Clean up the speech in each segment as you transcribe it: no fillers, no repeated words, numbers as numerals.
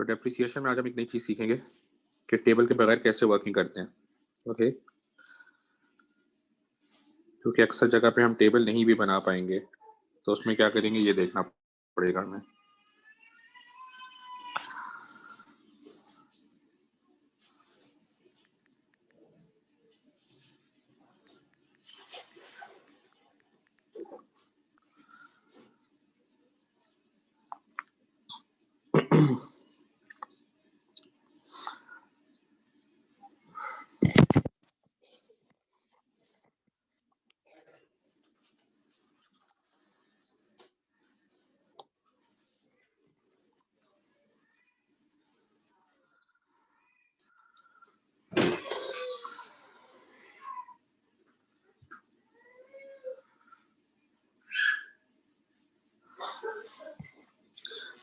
सो depreciation में आज हम एक नई चीज़ सीखेंगे कि टेबल के बगैर कैसे वर्किंग करते हैं। ओके, क्योंकि अक्सर जगह पे हम टेबल नहीं भी बना पाएंगे, तो उसमें क्या करेंगे ये देखना पड़ेगा हमें।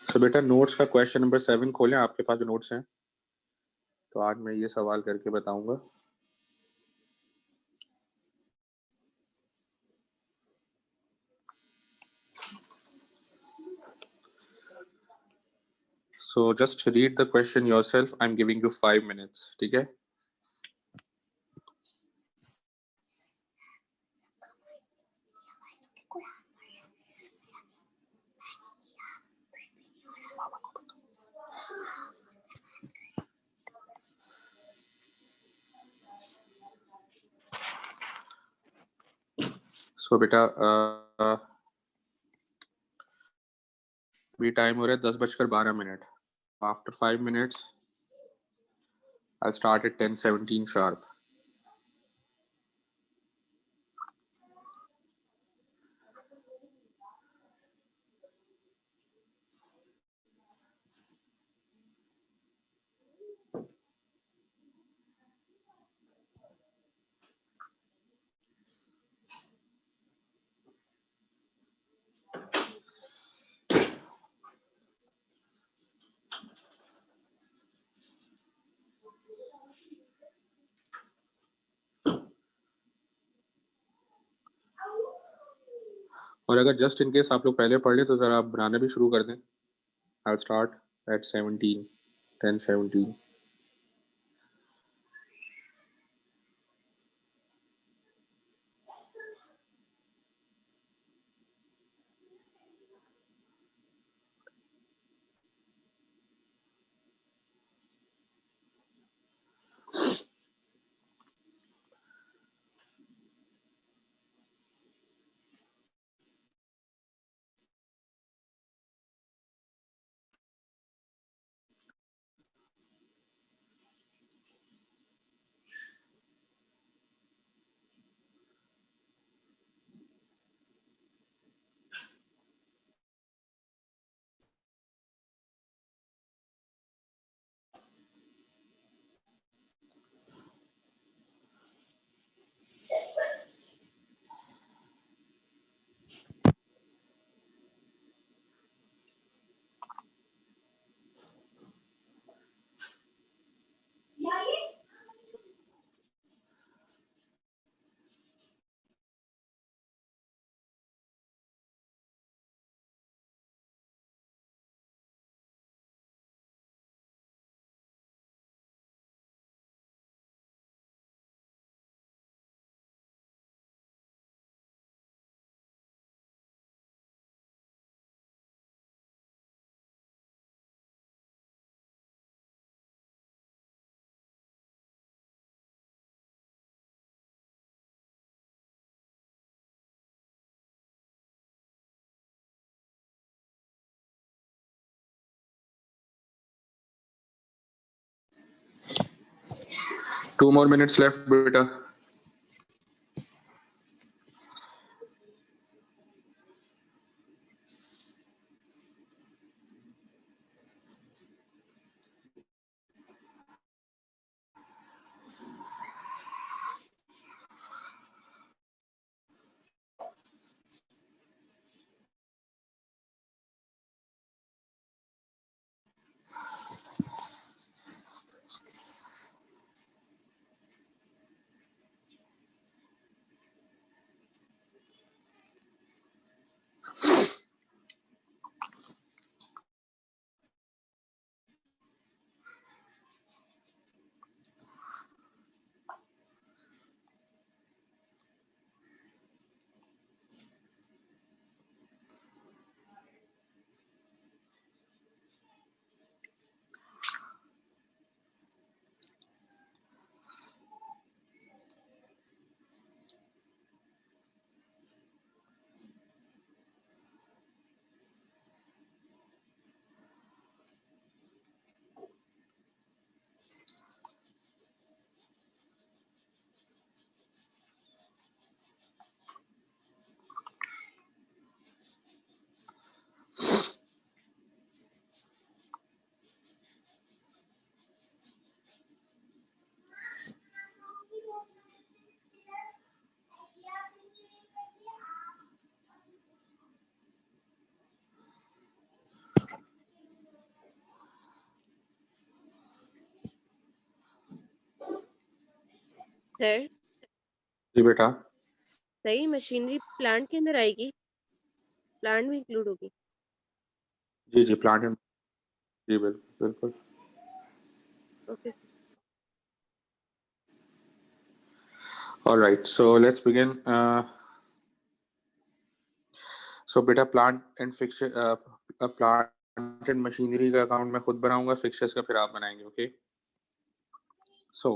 तो बेटा नोट्स का क्वेश्चन नंबर 7 खोलें, आपके पास जो नोट्स हैं। तो आज मैं ये सवाल करके बताऊंगा। So just read the question yourself. I am giving you 5 minutes, ठीक है। सो बेटा अभी टाइम हो रहा है 10:12। After 5 minutes I start eight 10:17 sharp. और अगर जस्ट इन केस आप लोग पहले पढ़ ले तो ज़रा आप बनाना भी शुरू कर दें। I start at 17, 10:17। Two more minutes left, beta. Sir जी बेटा। सही मशीनरी प्लांट के अंदर आएगी, प्लांट में इंक्लूड होगी। जी जी प्लांट एंड, जी बिल्कुल बिल्कुल। Okay sir. All right, so let's begin. So बेटा plant and fixture, plant and machinery का अकाउंट मैं खुद बनाऊंगा, फिक्सचर्स का फिर आप बनाएंगे, okay? So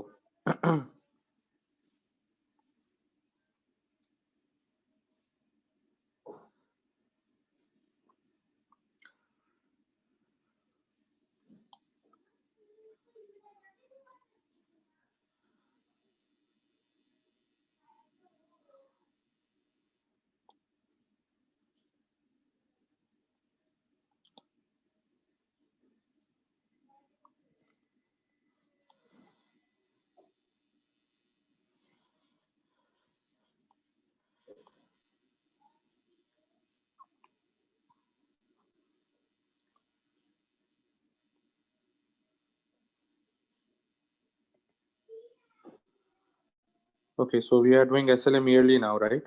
okay, so we are doing SLM yearly now, right?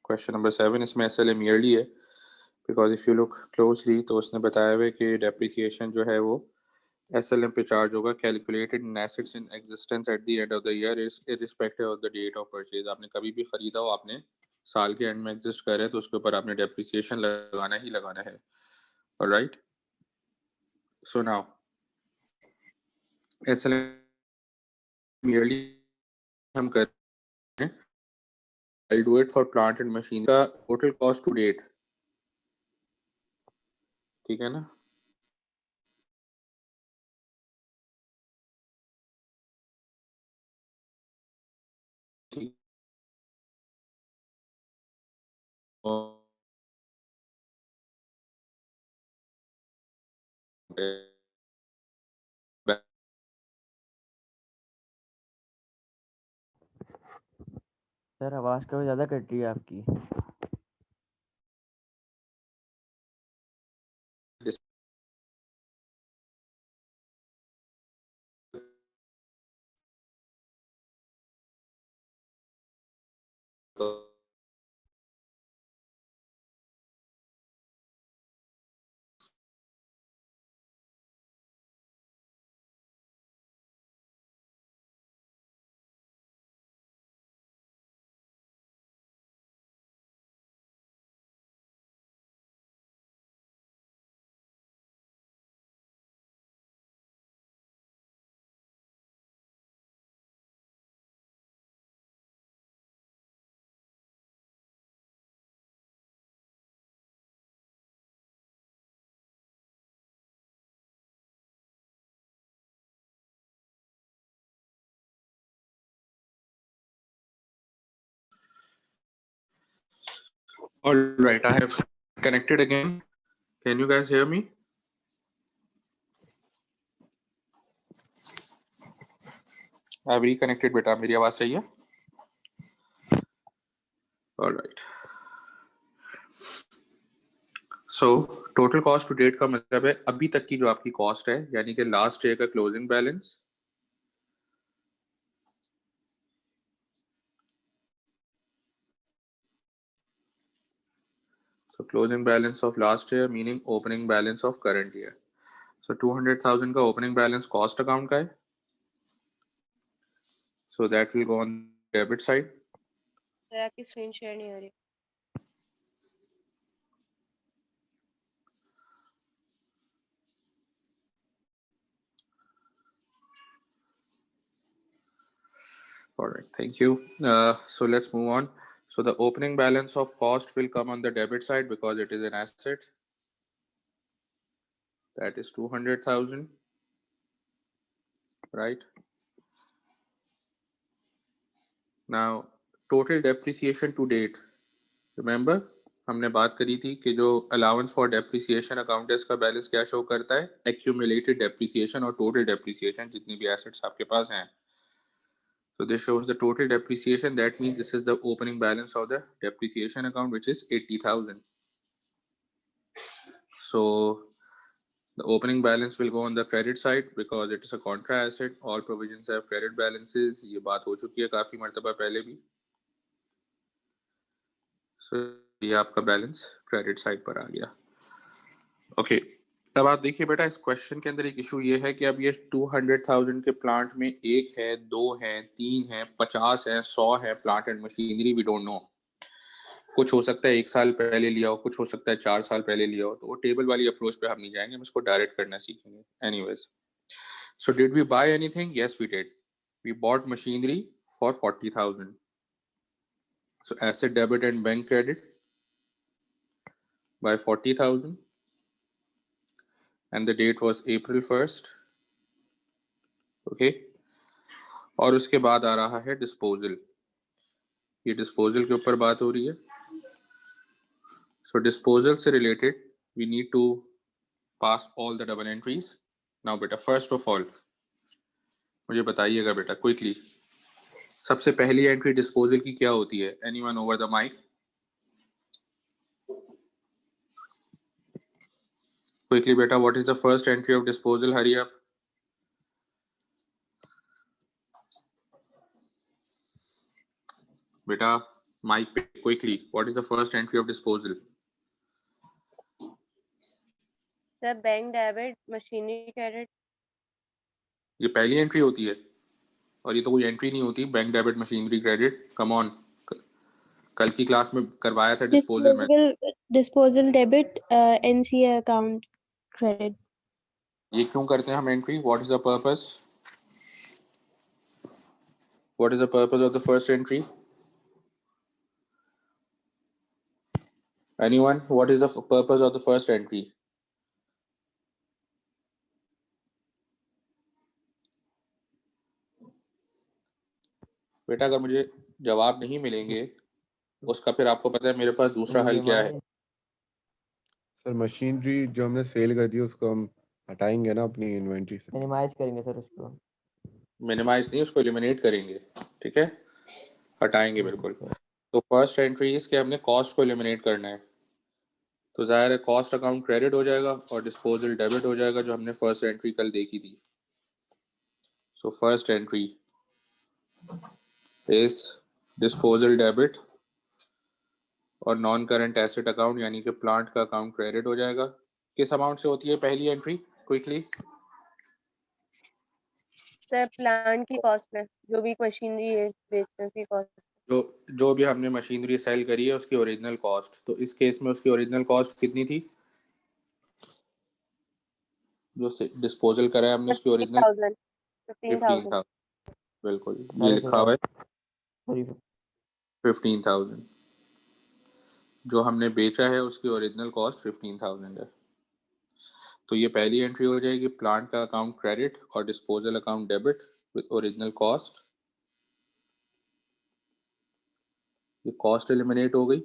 Question number 7 इसमें SLM yearly है, because if you look closely तो उसने बताया हुआ है कि depreciation जो है वो SLM पे चार्ज होगा, calculated in assets in existence at the end of the year is irrespective of the date of purchase. आपने कभी भी खरीदा हो, आपने साल के एंड में एग्जिस्ट कर रहे हैं तो उसके ऊपर आपने डेप्रिसिएशन लगाना ही लगाना है, alright? So now SLM yearly हम कर रहे हैं, I'll do it for plant and machine का total cost to date, ठीक है ना? ठीक सर आवाज़ कभी ज़्यादा कट रही है आपकी। All right, I have connected again. Can you guys hear me? I've reconnected बेटा, मेरी आवाज सही है? All right. So total cost to date का मतलब है अभी तक की जो आपकी कॉस्ट है, यानी कि लास्ट ईयर का closing balance, so closing balance of last year meaning opening balance of current year. So 200,000 का opening balance cost account का है, so that will go on debit side. Sir आपकी स्क्रीन शेयर नहीं हो रही। All right, thank you. So let's move on. So the opening balance of cost will come on the debit side because it is an asset. That is 200,000, right? Now total depreciation to date. Remember हमने बात करी थी कि जो allowance for depreciation account है इसका balance क्या show करता है? एक्यूमुलेटेड डेप्रिसिएशन और टोटल डेप्रिसिएशन, जितनी भी एसेट्स आपके पास हैं. So this shows the total depreciation. That means this is the opening balance of the depreciation account, which is 80,000. So The opening balance will go on the credit side because it is a contra asset. All provisions have credit balances. ये बात हो चुकी है काफी मर्तबा पहले भी. So ये आपका बैलेंस क्रेडिट साइड पर आ गया. ओके, अब आप देखिए बेटा इस क्वेश्चन के अंदर एक इशू ये है कि अब ये 200,000 के प्लांट में एक है, दो है, तीन है, 50 है, 100 है plant and machinery. We don't know. कुछ हो सकता है 1 साल पहले लिया हो, कुछ हो सकता है 4 साल पहले लिया हो. तो वो टेबल वाली अप्रोच पे हम नहीं जाएंगे, हम इसको डायरेक्ट करना सीखेंगे. Anyways, so did we buy anything? Yes we did. We bought machinery for 40,000. So asset debit and bank credit by 40,000 and the date was April 1st. Okay, और उसके बाद आ रहा है डिस्पोजल. ये डिस्पोजल के ऊपर बात हो रही है. सो डिस्पोजल से related we need to pass all the double entries. Now बेटा फर्स्ट ऑफ ऑल मुझे बताइएगा बेटा क्विकली, सबसे पहली एंट्री डिस्पोजल की क्या होती है? Anyone over the mic? Quickly बेटा, what is the first entry of disposal? Hurry up. बेटा माइक पे quickly, what is the first entry of disposal? Sir bank debit machinery credit. ये पहली एंट्री होती है और ये तो कोई एंट्री नहीं होती. Bank debit machinery credit, come on. कल की क्लास में करवाया था डिस्पोजल में. Disposal debit NCA account credit. ये क्यों करते हैं हम entry? What is the purpose? What is the purpose of the first entry? Anyone, what is the purpose of the first entry? बेटा अगर मुझे जवाब नहीं मिलेंगे उसका फिर आपको पता है मेरे पास दूसरा हल क्या है. सर मशीनरी जो हमने सेल कर दी उसको हम हटाएंगे ना अपनी इन्वेंटरी से. मिनिमाइज करेंगे सर उसको. मिनिमाइज नहीं, उसको एलिमिनेट करेंगे. ठीक है, हटाएंगे बिल्कुल. तो फर्स्ट एंट्री इसके हमने कॉस्ट को एलिमिनेट करना है. तो जाहिर है कॉस्ट अकाउंट क्रेडिट हो जाएगा और डिस्पोजल डेबिट हो जाएगा, जो हमने फर्स्ट एंट्री कल देखी थी. So first entry is disposal debit और नॉन करंट एसेट अकाउंट यानी कि प्लांट का अकाउंट क्रेडिट हो जाएगा. किस अमाउंट से होती है पहली एंट्री? क्विकली. सर प्लांट की कॉस्ट में, जो भी मशीनरी है बेचने की कॉस्ट. जो भी हमने मशीनरी सेल करी है उसकी ओरिजिनल कॉस्ट. तो इस केस में उसकी ओरिजिनल कॉस्ट कितनी थी? जो डिस्पोजल करा है हमने उसकी ओरिजिनल 15,000. बिल्कुल, ये लिखा हुआ है 15,000. जो हमने बेचा है उसकी ओरिजिनल कॉस्ट 15,000 है. तो ये पहली एंट्री हो जाएगी, प्लांट का अकाउंट क्रेडिट और disposal account debit with original cost. ये कॉस्ट एलिमिनेट हो गई.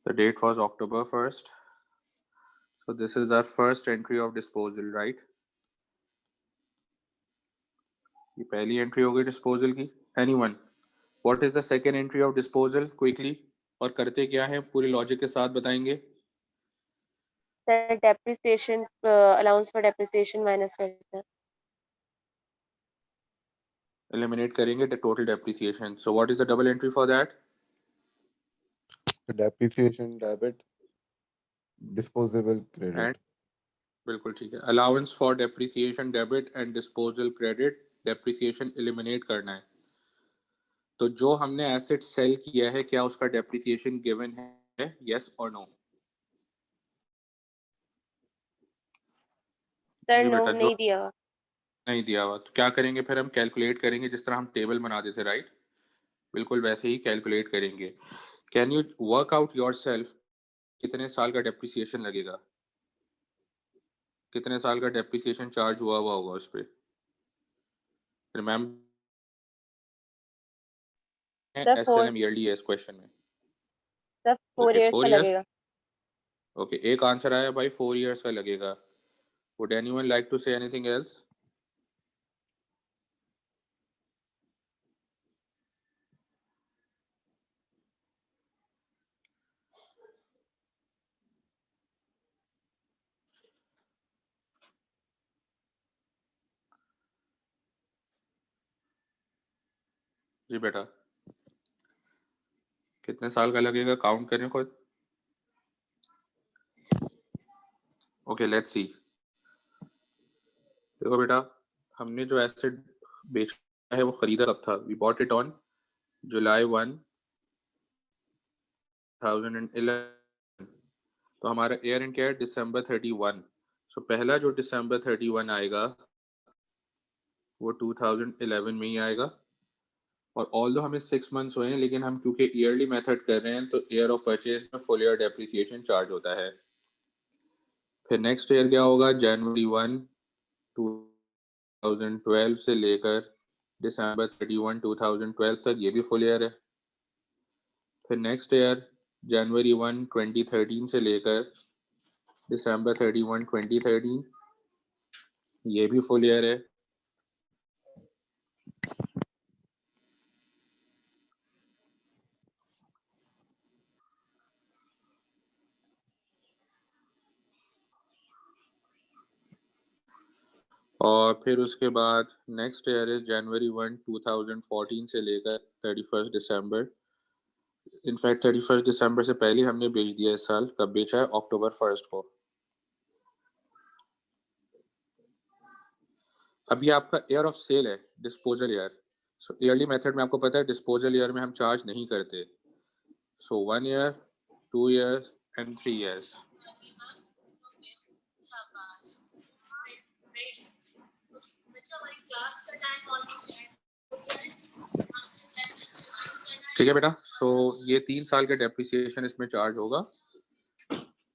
The date was October 1st. So this is our first entry of disposal, right? ये पहली एंट्री हो गई डिस्पोजल की. Anyone, what is the second entry of disposal? Quickly. और करते क्या है पूरी लॉजिक के साथ बताएंगे. Sir depreciation, allowance for depreciation minus करते हैं. एलिमिनेट करेंगे the total depreciation. So what is the double entry for that? Depreciation debit, disposable credit. बिल्कुल ठीक है. Allowance for depreciation debit and disposal credit. Depreciation eliminate करना है. तो जो हमने एसेट सेल किया है क्या उसका डेप्रिसिएशन गिवन है? यस और नो? सर नो, नहीं दिया हुआ. नहीं दिया हुआ. तो क्या करेंगे फिर? हम कैलकुलेट करेंगे जिस तरह हम टेबल बनाते थे, राइट? बिल्कुल वैसे ही कैलकुलेट करेंगे. Can you work out yourself कितने साल का डेप्रिसिएशन लगेगा? कितने साल का डेप्रिसिएशन चार्ज हुआ होगा उस पे? रिमेम्बर एसएलएम ईयरली है इस क्वेश्चन में. सर 4 इयर्स का लगेगा. ओके, एक आंसर आया भाई, 4 इयर्स का लगेगा. Would anyone like to say anything else? जी बेटा, कितने साल का लगेगा काउंट करें खुद। Okay let's see. देखो बेटा, हमने जो एसेट बेचा है वो खरीदा कब था? We bought it on July 1, 2011। तो हमारा ईयर एंड क्या है? दिसंबर 31। सो पहला जो दिसंबर 31 आएगा वो 2011 में ही आएगा। और ऑल्दो हमें 6 मंथ्स हुए हैं, लेकिन हम क्योंकि ईयरली मेथड कर रहे हैं तो ईयर ऑफ परचेज में फुल ईयर डेप्रिसिएशन चार्ज होता है। फिर नेक्स्ट ईयर क्या होगा? जनवरी 1, 2012 से लेकर दिसंबर 31, 2012 तक, ये भी फुल ईयर है। फिर नेक्स्ट ईयर जनवरी 1, 2013 से लेकर दिसंबर 31, 2013, ये भी फुल ईयर है। और फिर उसके बाद नेक्स्ट ईयर है जनवरी 1, 2014 से लेकर 31 दिसंबर। इनफैक्ट 31 दिसंबर से पहले हमने बेच दिया इस साल। कब बेचा है? अक्टूबर 1 को। अभी आपका ईयर ऑफ सेल है डिस्पोजल ईयर। सो ईयरली मेथड में आपको पता है डिस्पोजल ईयर में हम चार्ज नहीं करते। सो 1 ईयर, 2 ईयर्स एंड 3 ईयर्स। ठीक है बेटा, सो ये 3 साल का डेप्रिसिएशन इसमें चार्ज होगा।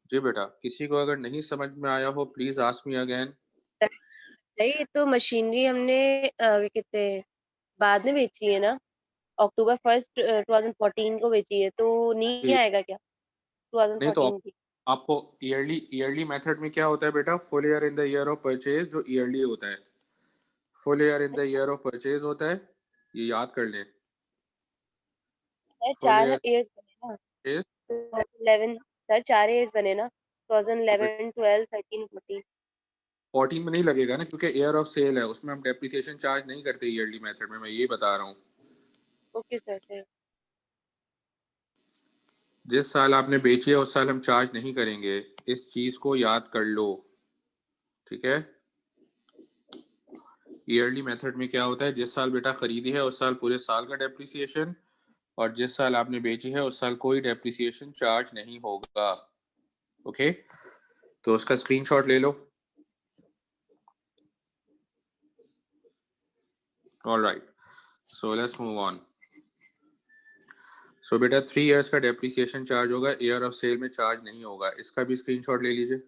जी बेटा, किसी को अगर नहीं समझ में आया हो प्लीज आस्क मी अगेन। नहीं, तो मशीनरी हमने कितने बाद में बेची है ना? अक्टूबर 1 2014 को बेची है, तो नहीं आएगा क्या नहीं तो 2014 की? आपको ईयरली मेथड में क्या होता है बेटा? Full year in the year of purchase जो ईयरली होता है, full year in the year of purchase होता है, ये याद कर लें। सर फुल 4 ईयर इयर्स बने ना? इज 2011 सर 4 इयर्स बने ना? 2011, 12, 13, 14। 14 में नहीं लगेगा ना, क्योंकि ईयर ऑफ सेल है, उसमें हम डेप्रिसिएशन चार्ज नहीं करते ईयरली मेथड में, मैं ये बता रहा हूँ। ओके सर, फिर जिस साल आपने बेची है उस साल हम चार्ज नहीं करेंगे, इस चीज को याद कर लो, ठीक है। ईयरली मेथड में क्या होता है? जिस साल बेटा खरीदी है उस साल पूरे साल का डेप्रिसिएशन, और जिस साल आपने बेची है उस साल कोई डेप्रिसिएशन चार्ज नहीं होगा। ओके, तो उसका स्क्रीनशॉट ले लो। Alright, so let's move on. So बेटा 3 इयर्स का डेप्रिसिएशन चार्ज होगा, ईयर ऑफ सेल में चार्ज नहीं होगा। इसका भी स्क्रीनशॉट ले लीजिए।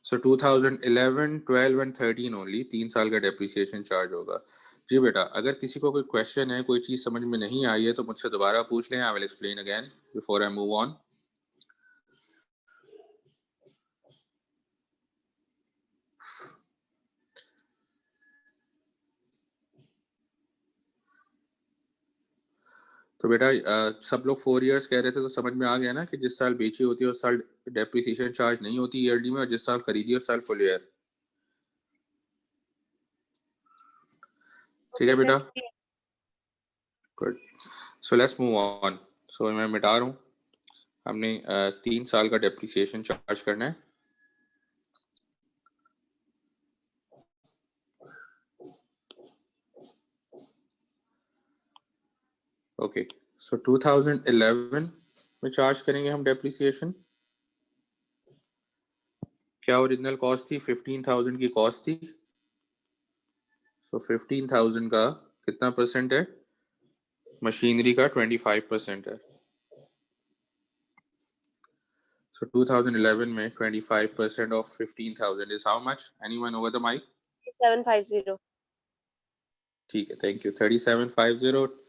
सो 2011, 12 एंड 13 ओनली 3 साल का डेप्रिसिएशन चार्ज होगा। जी बेटा, अगर किसी को कोई क्वेश्चन है, कोई चीज समझ में नहीं आई है तो मुझसे दोबारा पूछ लें। I will explain again before I move on. तो बेटा सब लोग 4 इयर्स कह रहे थे, तो समझ में आ गया ना कि जिस साल बेची होती है उस साल डेप्रिसिएशन चार्ज नहीं होती ईयरली में, और जिस साल खरीदी उस साल फुल ईयर। ठीक है ओके बेटा, sir. Good. So let's move on. So मैं मिटा रहा हूँ। हमने 3 साल का डेप्रिसिएशन चार्ज करना है। ओके, सो 2011 में चार्ज करेंगे हम डेप्रिसिएशन। क्या ओरिजिनल कॉस्ट थी? 15,000 की कॉस्ट थी। सो 15,000 का कितना परसेंट है? मशीनरी का 25% है। So 2011 में 25% of 15,000 is how much? Anyone over the mic? 750। ठीक है, थैंक यू। 3750।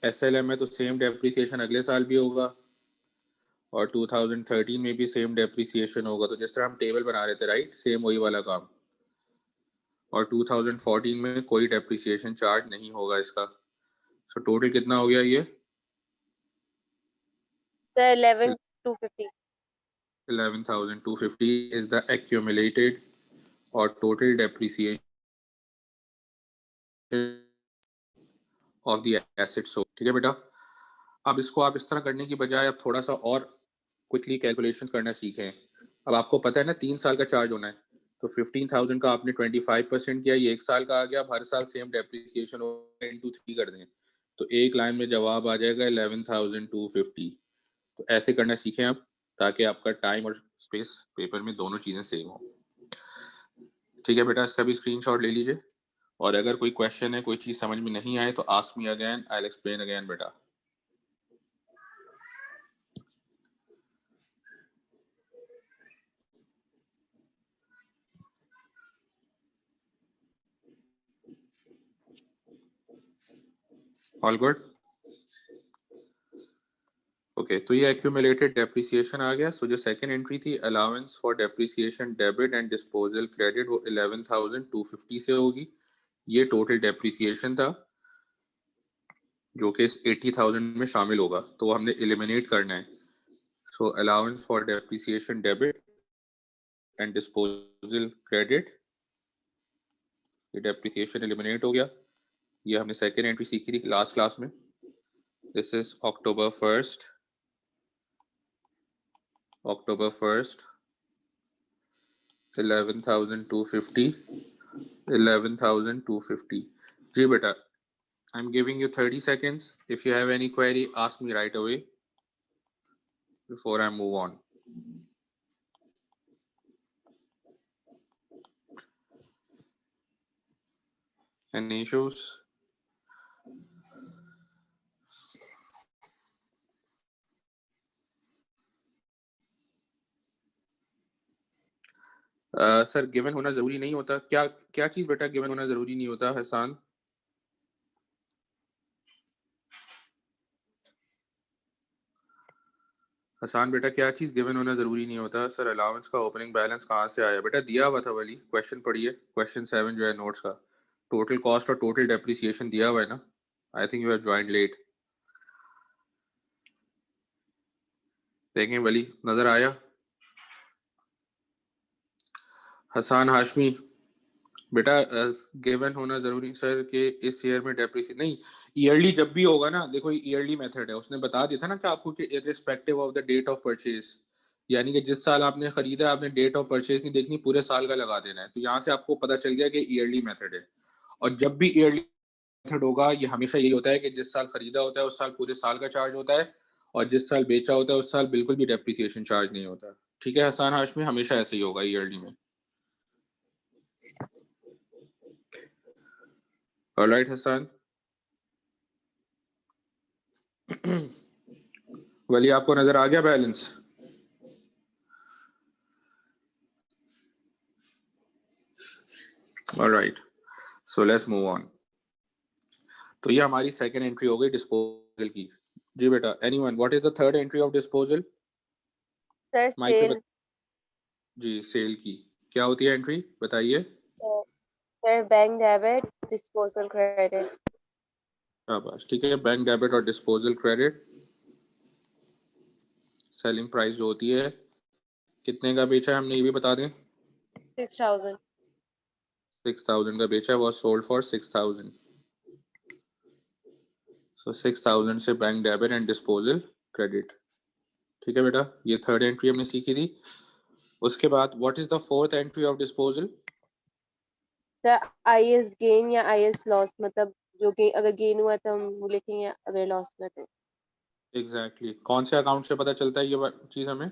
SLM में तो सेम डेप्रिसिएशन अगले साल भी होगा, और 2013 में भी सेम डेप्रिसिएशन होगा। तो जिस तरह हम टेबल बना रहे थे, राइट, सेम वही वाला काम। और 2014 में कोई डेप्रिसिएशन चार्ज नहीं होगा इसका। सो टोटल कितना हो गया ये? Sir 11,250। 11,250 is the accumulated or total depreciation of the asset sold. ठीक है बेटा, अब इसको आप इस तरह करने की बजाय अब थोड़ा सा और क्विकली कैलकुलेशन करना सीखें। अब आपको पता है ना 3 साल का चार्ज होना है, तो 15,000 का आपने 25% किया, ये 1 साल का आ गया। अब हर साल सेम डेप्रिसिएशन इंटू 3 कर दें तो एक लाइन में जवाब आ जाएगा 11,250। तो ऐसे करना सीखें आप, ताकि आपका टाइम और स्पेस पेपर में दोनों चीज़ें सेम हो। ठीक है बेटा, इसका भी स्क्रीनशॉट ले लीजिए, और अगर कोई क्वेश्चन है, कोई चीज़ समझ में नहीं आए तो ask me again, I will explain again बेटा। All good? ओके, तो ये एक्यूमुलेटेड डेप्रिसिएशन आ गया। सो जो सेकंड एंट्री थी allowance for depreciation debit and disposal credit, वो 11,250 से होगी। ये टोटल डेप्रिसिएशन था जो कि इस 80,000 में शामिल होगा, तो वो हमने एलिमिनेट करना है। So allowance for depreciation debit and disposal credit, ये डेप्रिसिएशन एलिमिनेट हो गया। ये हमने सेकंड एंट्री सीखी थी लास्ट क्लास में। This is October 1st, 11,250। जी बेटा, I'm giving you 30 seconds. If you have any query, ask me right away before I move on. Any issues? Sir given होना जरूरी नहीं होता। क्या क्या चीज बेटा गिवन होना जरूरी नहीं होता हसन? हसन बेटा, क्या चीज गिवन होना जरूरी नहीं होता? सर अलाउंस का ओपनिंग बैलेंस कहाँ से आया? बेटा दिया हुआ था वली, क्वेश्चन पढ़िए, क्वेश्चन 7 जो है नोट्स का। टोटल कॉस्ट और टोटल डेप्रिसिएशन दिया हुआ है ना। I think you have joined late. देखें वली, नजर आया? हसन हाशमी बेटा, गिवन होना जरूरी सर कि इस ईयर में डेप्रिसिएशन नहीं, ईयरली जब भी होगा ना, देखो ईयरली मेथड है, उसने बता दिया था ना कि आपको कि irrespective of the date of purchase, यानी कि जिस साल आपने खरीदा आपने डेट ऑफ परचेज नहीं देखनी, पूरे साल का लगा देना है। तो यहाँ से आपको पता चल गया कि ईयरली मेथड है। और जब भी ईयरली मेथड होगा, ये हमेशा यही होता है कि जिस साल खरीदा होता है उस साल पूरे साल का चार्ज होता है, और जिस साल बेचा होता है उस साल बिल्कुल भी डेप्रिसिएशन चार्ज नहीं होता। ठीक है हसन हाशमी, हमेशा ऐसे ही होगा ईयरली में। ऑलराइट हसन। वली आपको नजर आ गया balance? Alright, so let's move on. तो ये हमारी सेकंड एंट्री हो गई डिस्पोजल की। जी बेटा, anyone, what is the third entry of disposal? Sir माइक पे सेल। जी, सेल की क्या होती है एंट्री, बताइए। Sir bank debit disposal credit. शाबाश, ठीक है, बैंक डेबिट और डिस्पोजल क्रेडिट। सेलिंग प्राइस जो होती है, कितने का बेचा है हमने ये भी बता दें। 6,000। 6,000 का बेचा, वॉज सोल्ड फॉर 6,000। सो 6,000 से bank debit and disposal credit. ठीक है बेटा, ये थर्ड एंट्री हमने सीखी थी। उसके बाद what is the fourth entry of disposal? Sir IS gain या आईएस लॉस, मतलब जो कि अगर गेन हुआ तो हम लिखेंगे, अगर लॉस हुआ तो। एग्जैक्टली, कौन से अकाउंट से पता चलता है ये चीज हमें?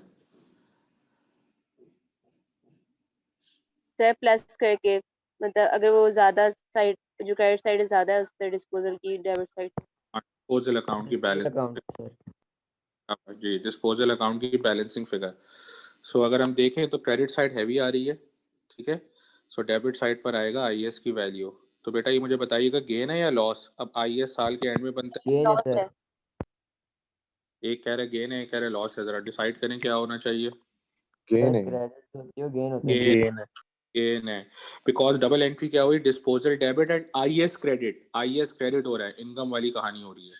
सर प्लस करके, मतलब अगर वो ज्यादा साइड, जो क्रेडिट साइड ज्यादा है उससे डिस्पोजल की डेबिट साइड। डिस्पोजल अकाउंट की बैलेंस अकाउंट सर। जी, डिस्पोजल अकाउंट की बैलेंसिंग फिगर। सो अगर हम देखें तो क्रेडिट साइड हैवी आ रही है, ठीक है। सो डेबिट साइड पर आएगा आईएस की वैल्यू। तो बेटा ये मुझे बताइएगा गेन है या लॉस? अब आईएस साल के एंड में बनता है। गेन है लॉस सर। है। एक कह रहा है गेन है, एक कह रहा है लॉस है, जरा डिसाइड करें क्या होना चाहिए। गेन सर है। क्रेडिट होती है, गेन होता है। गेन है, गेन है, बिकॉज डबल एंट्री क्या हुई, disposal debit and IS credit. IS credit हो रहा है, इनकम वाली कहानी हो रही है।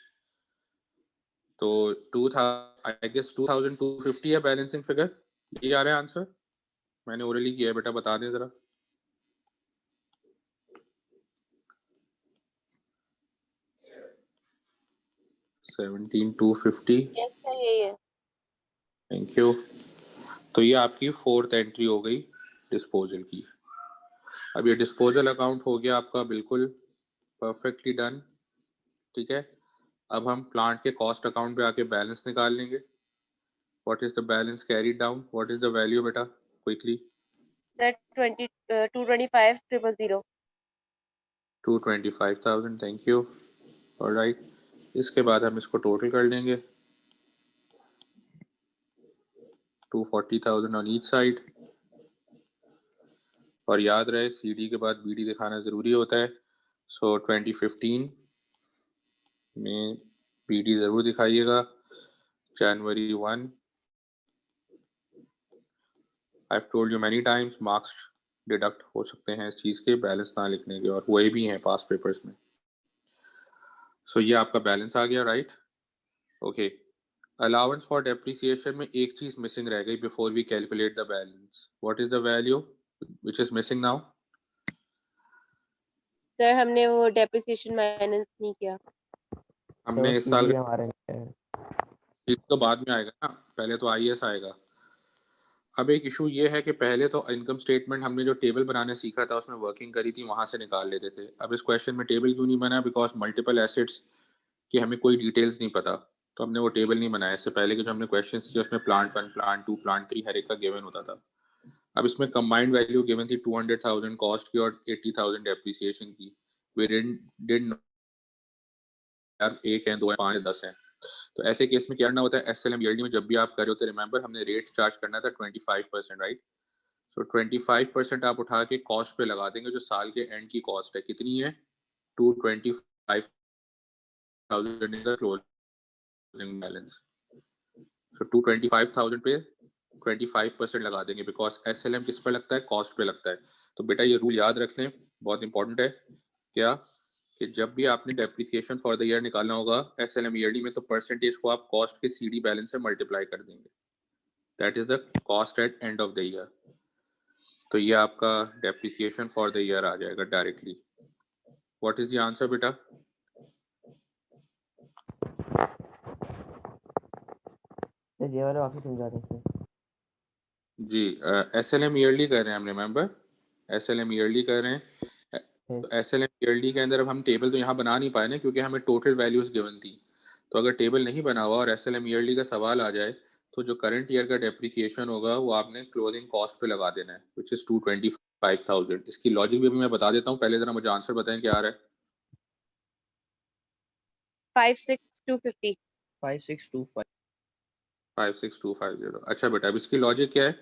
तो 2000 आई गेस 2250 है बैलेंसिंग फिगर। ये आ रहा है आंसर, मैंने ओरली किया है बेटा, बता दें जरा। 17,250। यस सर यही है। Thank you. तो ये आपकी 4th एंट्री हो गई डिस्पोजल की। अब ये डिस्पोजल अकाउंट हो गया आपका बिल्कुल परफेक्टली डन, ठीक है। अब हम प्लांट के कॉस्ट अकाउंट पे आके बैलेंस निकाल लेंगे। What is the balance carried down, what is the value बेटा quickly? Sir 225,000। 225,000, thank you. Alright, इसके बाद हम इसको टोटल कर लेंगे 240,000 ऑन ईच साइड। और याद रहे CD के बाद BD दिखाना ज़रूरी होता है। सो 2015 में BD ज़रूर दिखाइएगा। January 1, I've told you many times, marks deduct हो सकते हैं इस चीज़ के बैलेंस ना लिखने के, और हुए भी हैं पास पेपर्स में। सो ये आपका बैलेंस आ गया, right? Okay, allowance for depreciation में एक चीज मिसिंग रह गई before we calculate the balance. What is the value which is missing now? Sir हमने वो डेप्रिसिएशन माइनस नहीं किया। हमने इस साल सीडी हमारे तो बाद में आएगा ना, पहले तो IAS आएगा। अब एक इशू ये है कि पहले तो इनकम स्टेटमेंट हमने जो टेबल बनाने सीखा था उसमें वर्किंग करी थी, वहां से निकाल लेते थे। अब इस क्वेश्चन में टेबल क्यों नहीं बना? बिकॉज मल्टीपल एसेट्स की हमें कोई डिटेल्स नहीं पता, तो हमने वो टेबल नहीं बनाया। इससे पहले के जो हमने क्वेश्चन थे उसमें प्लांट 1, प्लांट 2, प्लांट 3 हर एक का गिवन होता था। अब इसमें कंबाइंड वैल्यू गिवन थी 200,000 कॉस्ट की और 80,000 डेप्रिसिएशन की। वी डिड यार 1 है, 2 है, 5 है, 10 है। तो ऐसे केस में क्या करना होता है SLM ELD में? जब भी आप कर रहे होते, रिमेंबर हमने रेट चार्ज करना था 25%, राइट? सो 25% आप उठा के कॉस्ट पे लगा देंगे, जो साल के एंड की कॉस्ट है। कितनी है? 225,000 इन द क्लोजिंग बैलेंस। सो 225,000 पे 25% लगा देंगे, बिकॉज SLM किस पे लगता है? कॉस्ट पे लगता है। तो बेटा ये रूल याद रख लें, बहुत इंपॉर्टेंट है। क्या कि जब भी आपने डेप्रिसिएशन फॉर द ईयर निकालना होगा SLM ELD में, तो परसेंटेज को आप कॉस्ट के CD बैलेंस से मल्टीप्लाई कर देंगे। That is the cost at end of the year. तो ये आपका डेप्रिसिएशन फॉर द ईयर आ जाएगा directly. What is the answer बेटा? ये वाला वापस समझा दें सर। जी, SLM ईयरली कर रहे हैं हम, रिमेंबर SLM ईयरली कर रहे हैं। तो SLM ईयरली के अंदर अब हम टेबल तो यहाँ बना नहीं पाए ना, क्योंकि हमें टोटल वैल्यूज गिवन थी। तो अगर टेबल नहीं बना हुआ और SLM ईयरली का सवाल आ जाए, तो जो करंट ईयर का डेप्रिसिएशन होगा वो आपने क्लोजिंग कॉस्ट पे लगा देना है, विच इज 225,000। इसकी लॉजिक भी अभी मैं बता देता हूँ, पहले जरा मुझे आंसर बताएं क्या आ रहा है। 56,250। 5625 56250। अच्छा बेटा, अब इसकी लॉजिक क्या है?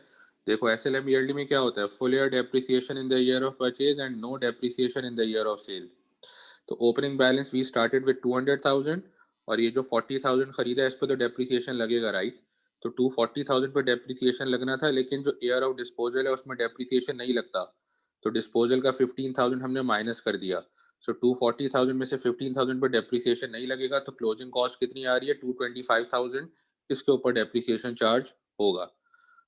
देखो SLM ईयरली में क्या होता है? Full year depreciation in the year of purchase and no depreciation in the year of sale. तो opening balance we started with 200,000, और ये जो 40,000 खरीदा है इस पर तो डेप्रिसिएशन लगेगा, राइट? तो 240,000 पर डेप्रिसिएशन लगना था, लेकिन जो ईयर ऑफ डिस्पोजल है उसमें डेप्रिसिएशन नहीं लगता, तो डिस्पोजल का 15,000 हमने माइनस कर दिया। सो 240,000 में से 15,000 पर डेप्रिसिएशन नहीं लगेगा, तो क्लोजिंग कॉस्ट कितनी आ रही है? 225,000। इसके ऊपर डेप्रिसिएशन चार्ज होगा।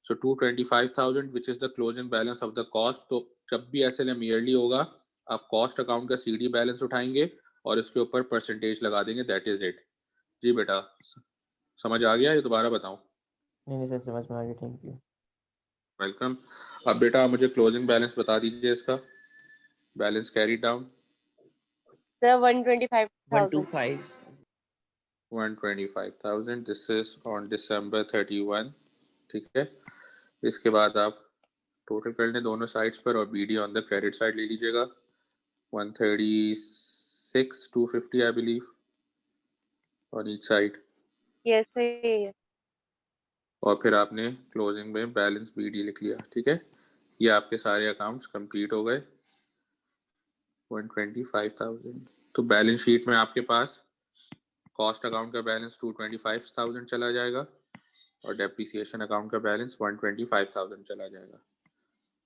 सो 225,000 which is the closing balance of the cost. तो जब भी SLM ईयरली होगा, आप कॉस्ट अकाउंट का CD बैलेंस उठाएंगे और इसके ऊपर परसेंटेज लगा देंगे, दैट इज इट। जी बेटा, समझ आ गया? ये दोबारा बताऊं? नहीं सर, समझ में आ गया, थैंक यू। वेलकम। अब बेटा मुझे क्लोजिंग बैलेंस बता दीजिए इसका, balance carry down. Sir 125,000। 125,000, this is on December 31, ठीक है। इसके बाद आप टोटल कर लें दोनों साइड्स पर, और BD on the credit side ले लीजिएगा 136,250 I believe on each side. Yes sir यही है। और फिर आपने क्लोजिंग में बैलेंस BD लिख लिया, ठीक है। ये आपके सारे अकाउंट्स कंप्लीट हो गए। 125,000। तो बैलेंस शीट में आपके पास कॉस्ट अकाउंट का बैलेंस 225,000 चला जाएगा, और डेप्रिसिएशन अकाउंट का बैलेंस 125,000 चला जाएगा।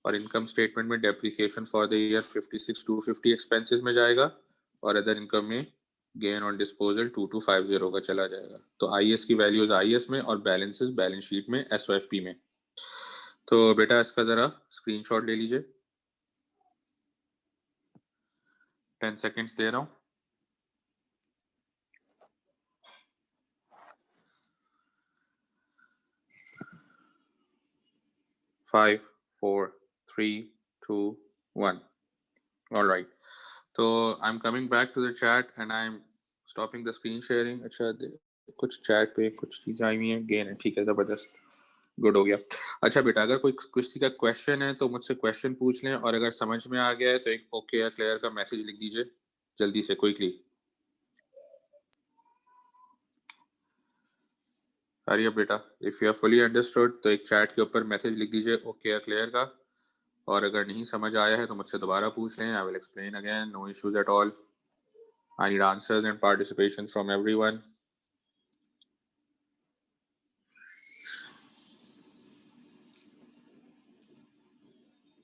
और इनकम स्टेटमेंट में depreciation for the year 56,250 expenses में जाएगा, और अदर इनकम में गेन ऑन डिस्पोजल 2250 का चला जाएगा। तो IAS की वैल्यूज IAS में और बैलेंसेस बैलेंस शीट में SOFP में। तो बेटा इसका जरा स्क्रीनशॉट ले लीजिए, 10 सेकेंड्स दे रहा हूँ। 5, 4, 3, 2, 1. All right. So I'm coming back to the chat and I'm stopping the screen sharing. अच्छा कुछ chat पे कुछ चीजें आई हुई हैं, गेन है, ठीक है, जबरदस्त, गुड हो गया। अच्छा बेटा, अगर कोई किसी का क्वेश्चन है तो मुझसे क्वेश्चन पूछ लें, और अगर समझ में आ गया है तो एक ओके या क्लियर का मैसेज लिख दीजिए जल्दी से, क्विकली। हरी अप बेटा, if you are fully understood तो एक चैट के ऊपर मैसेज लिख दीजिए ओके या क्लियर का, और अगर नहीं समझ आया है तो मुझसे दोबारा पूछ लें, I will explain again, no issues at all. I need answers and participation from everyone.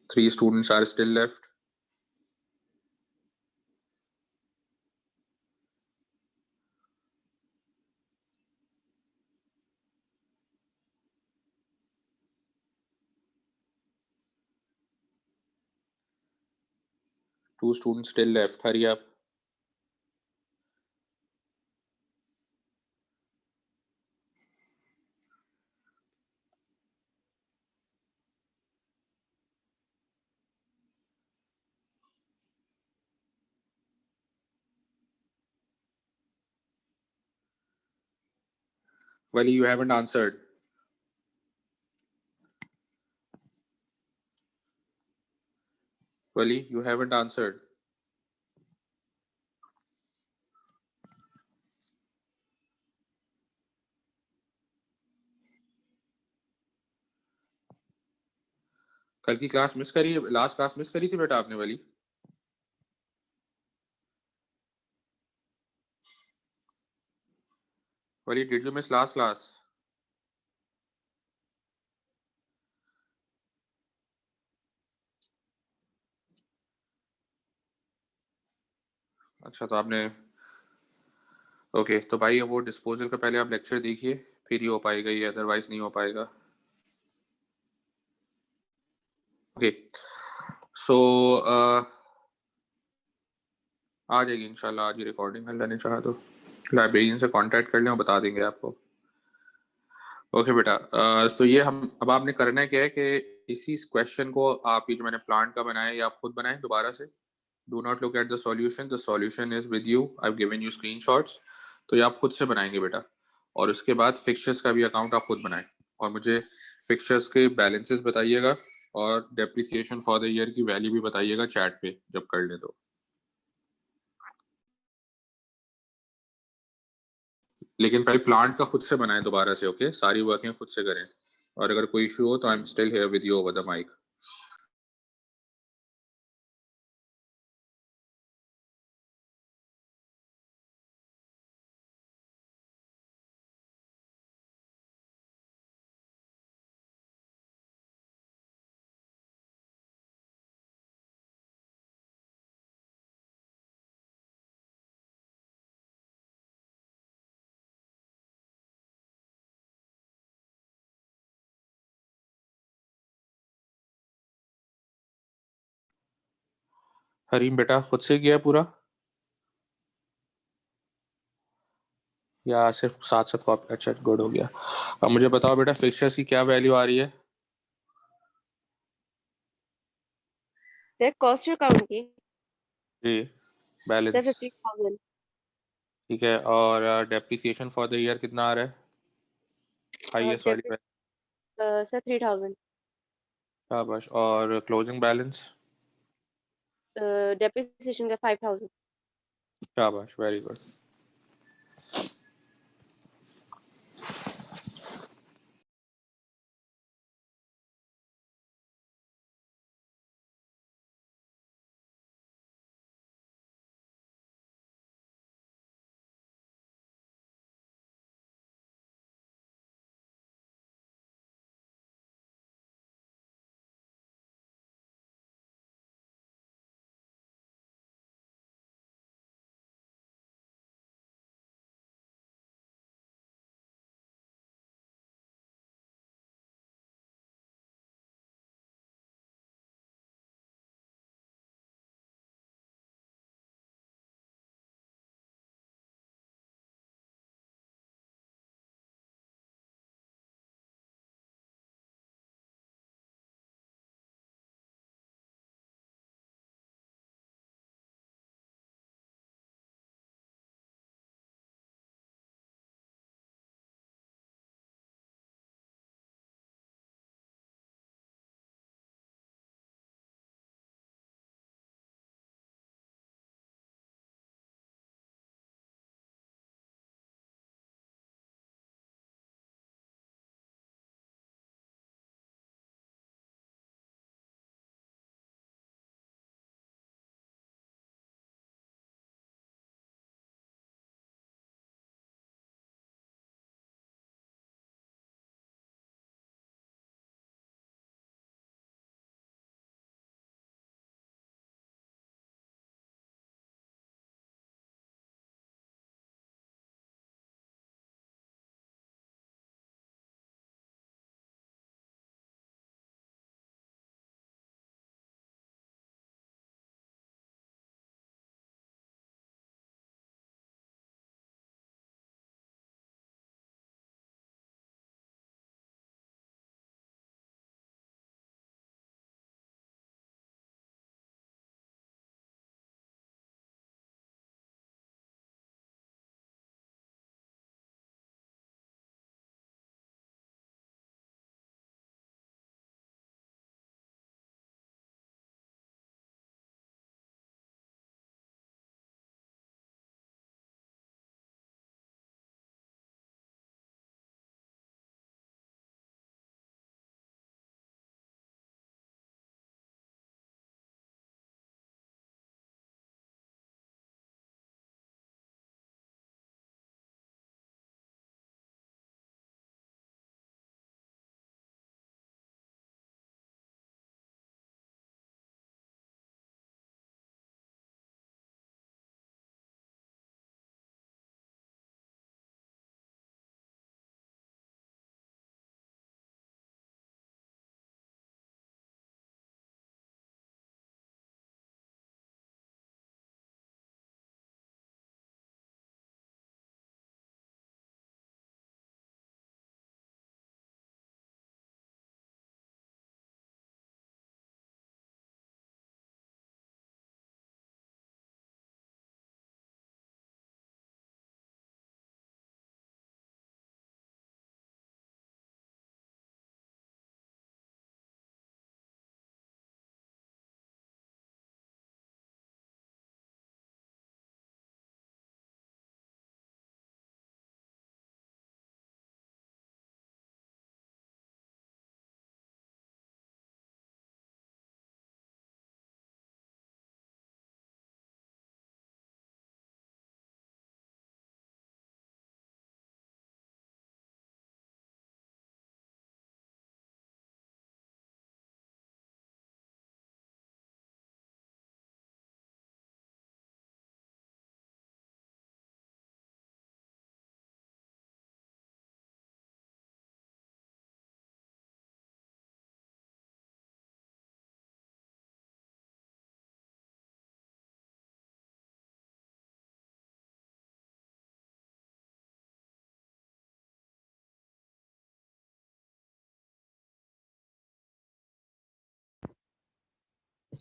Three students are still left. Two students still left. Hurry up. Wali, you haven't answered. Wali, you haven't answered. कल की class miss करी, last class miss करी थी बेटा आपने वाली? Wali, did you miss last class? अच्छा, तो आपने ओके, तो भाई वो डिस्पोजल का पहले आप लेक्चर देखिए, फिर ही हो पाएगा ये, अदरवाइज नहीं हो पाएगा। ओके, सो आ जाएगी इंशाल्लाह आज ही रिकॉर्डिंग, अल्लाह ने चाहा तो लाइब्रेरियन से कांटेक्ट कर लें और बता देंगे आपको। ओके बेटा, तो ये हम अब आपने करना है क्या है कि इसी क्वेश्चन को आप, ये जो मैंने प्लांट का बनाया ये आप खुद बनाएं दोबारा से। Do not look at the solution is with you, I have given you screenshots, तो ये आप खुद से बनाएंगे बेटा। और उसके बाद फिक्चर्स का भी अकाउंट आप खुद बनाएं, और मुझे फिक्चर्स के बैलेंसेस बताइएगा और डेप्रिसिएशन फॉर द ईयर की वैल्यू भी बताइएगा चैट पे जब कर ले तो। लेकिन पहले प्लांट का खुद से बनाएं दोबारा से, ओके? सारी वर्किंग खुद से करें, और अगर कोई इशू हो तो I am still here with you over the mic. Hareem बेटा, खुद से किया पूरा या सिर्फ साथ साथ कॉपी? अच्छा, गुड हो गया। अब मुझे बताओ बेटा, फिक्चर्स की क्या वैल्यू आ रही है? सर कॉस्ट अकाउंट की जी, सर बैलेंस 50,000। ठीक है, और डेप्रिसिएशन फॉर द ईयर कितना आ रहा है? हाईएस्ट वाली पे? सर 3,000। शाबाश। और क्लोजिंग बैलेंस? डेप्रिसिएशन का 5,000। शाबाश, very good.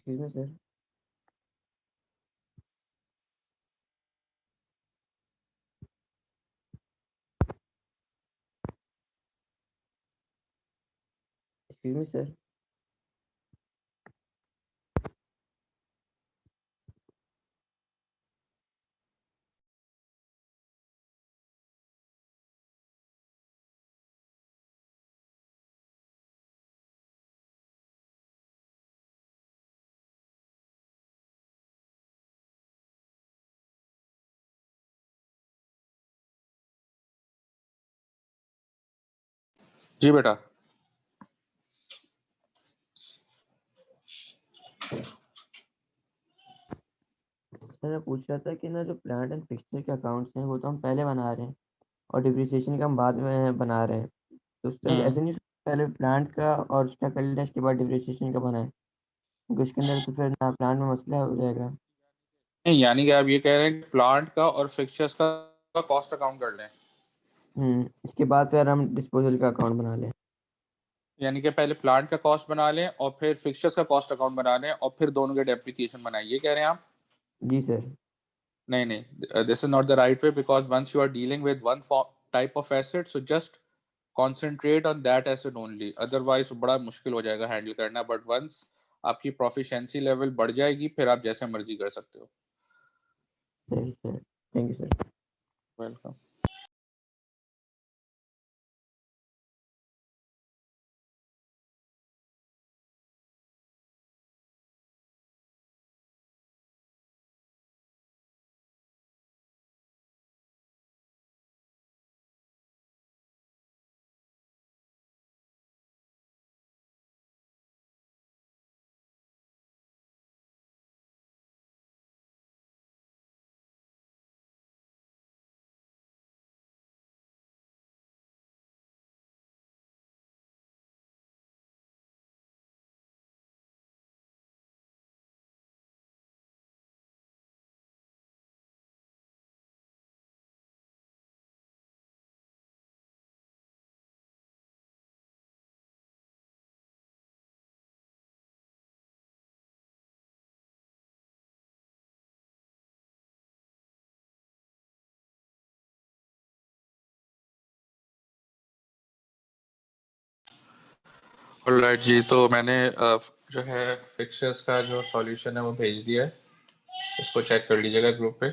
Excuse me sir. Excuse me sir. जी बेटा। सर मैं पूछ रहा था कि ना जो प्लांट एंड फिक्सचर के अकाउंट्स हैं वो तो हम पहले बना रहे हैं और डिप्रिसिएशन का हम बाद में बना रहे हैं, तो उस टाइम ऐसे नहीं पहले प्लांट का और उसका कर लें उसके बाद डिप्रिसिएशन का बनाए, क्योंकि उसके अंदर तो फिर ना प्लांट में मसला हो जाएगा। नहीं, यानी कि आप ये कह रहे हैं कि प्लांट का और फिक्सचर्स का कॉस्ट अकाउंट कर लें। इसके बाद फिर हम डिस्पोजल का अकाउंट बना लें। यानी कि पहले प्लांट का कॉस्ट बना लें और फिर फिक्सचर्स का कॉस्ट अकाउंट बना लें और फिर दोनों के डेप्रिसिएशन बनाएं, ये कह रहे हैं आप? जी सर। नहीं नहीं, this is not the right way, because once you are dealing with one type of asset, so just concentrate on that asset only, otherwise बड़ा मुश्किल हो जाएगा हैंडल करना। बट वंस आपकी प्रोफिशिएंसी लेवल बढ़ जाएगी फिर आप जैसे मर्जी कर सकते हो। सही sir, thank you sir. Welcome. Alright जी, तो मैंने जो है फिक्सचर्स का जो सॉल्यूशन है वो भेज दिया है, इसको चेक कर लीजिएगा ग्रुप पे।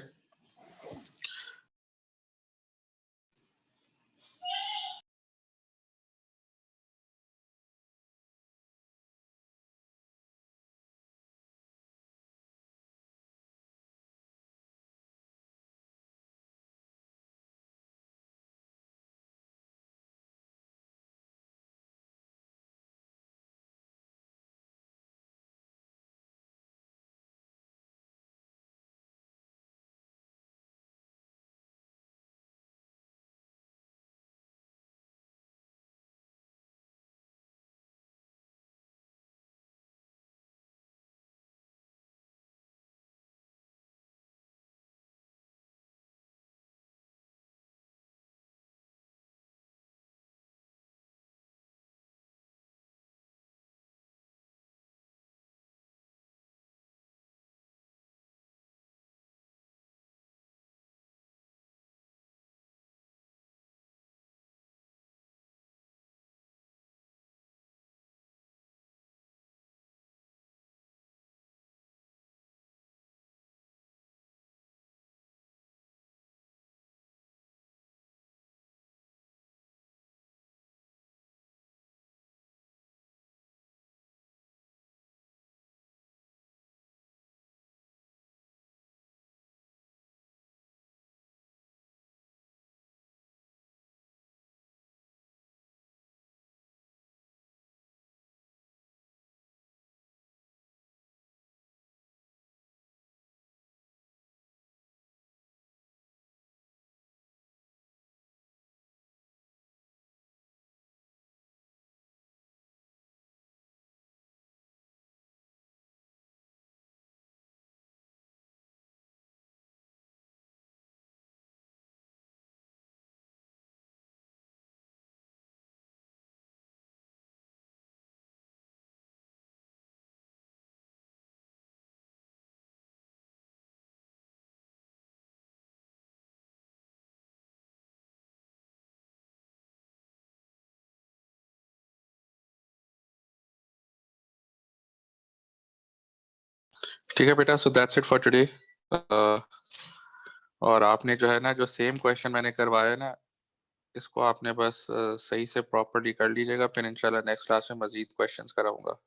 ठीक है बेटा, so that's it for today. और आपने जो है ना, जो सेम क्वेश्चन मैंने करवाया ना, इसको आपने बस सही से प्रॉपर्ली कर लीजिएगा, फिर इंशाल्लाह नेक्स्ट क्लास में मजीद क्वेश्चंस कराऊंगा।